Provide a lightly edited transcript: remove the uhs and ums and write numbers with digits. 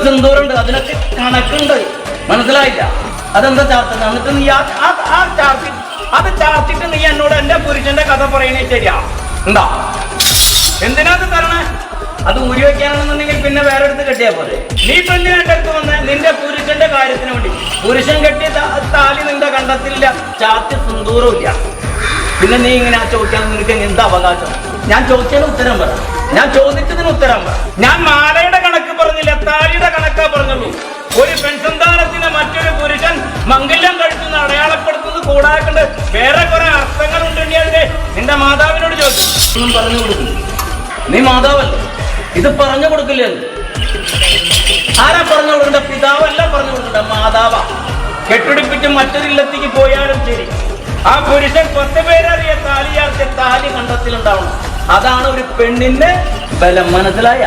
സിന്ദൂരുണ്ട്, അതിനൊക്കെ കണക്കുണ്ട്. മനസ്സിലായില്ല? അതെന്താ ചാർത്തത്? എന്നിട്ട് നീ അത് ചാർത്തിട്ട് നീ എന്നോട് എന്റെ പുരുഷന്റെ കഥ പറയണേ ശരിയാ? എന്താ എന്തിനാ അത് തരണേ? അത് ഊരി വെക്കാനാണെന്നുണ്ടെങ്കിൽ പിന്നെ വേറെ അടുത്ത് കെട്ടിയാ പോലെ. നീ ഇപ്പൊ എന്തിനാ എന്റെ അടുത്ത് വന്നേ? നിന്റെ പുരുഷന്റെ കാര്യത്തിന് വേണ്ടി. പുരുഷൻ കെട്ടിയ താലി നിന്റെ കണ്ടത്തിലില്ല, ചാർത്തി സിന്ദൂറും ഇല്ല. പിന്നെ നീ ഇങ്ങനെ ചോദിക്കാൻ നിനക്ക് എന്താ അവകാശം? ഞാൻ ചോദിച്ചതിന് ഉത്തരം പറ. ഞാൻ ചോദിച്ചതിന് ഉത്തരം പറ. ഞാൻ മാലയുടെ കണക്ക് പറഞ്ഞില്ല, താലിയുടെ കണക്കാ പറഞ്ഞുള്ളൂ. ഒരു പെൺസന്താനത്തിന് മറ്റൊരു പുരുഷൻ മംഗല്യം കഴിച്ചെന്ന് അടയാളപ്പെടുത്തുന്നത് കൂടാണ്ട് വേറെ കുറെ അർത്ഥങ്ങൾ ഉണ്ടെങ്കിൽ നിന്റെ മാതാവിനോട് ചോദിച്ചു. ഒന്നും പറഞ്ഞു കൊടുക്കില്ല. നീ മാതാവല്ലേ, ഇത് പറഞ്ഞു കൊടുക്കില്ലേ? ആരാ പറഞ്ഞു കൊടുക്കണ്ട? പിതാവല്ല പറഞ്ഞു കൊടുക്കണ്ട, മാതാവാ. കെട്ടിടിപ്പിച്ച് മറ്റൊരില്ലത്തേക്ക് പോയാലും ശരി, ആ പുരുഷൻ 10 പേരറിയ താലി കണ്ടത്തിലുണ്ടാവണം. അതാണ് ഒരു പെണ്ണിന്റെ ബലം. മനസ്സിലായ?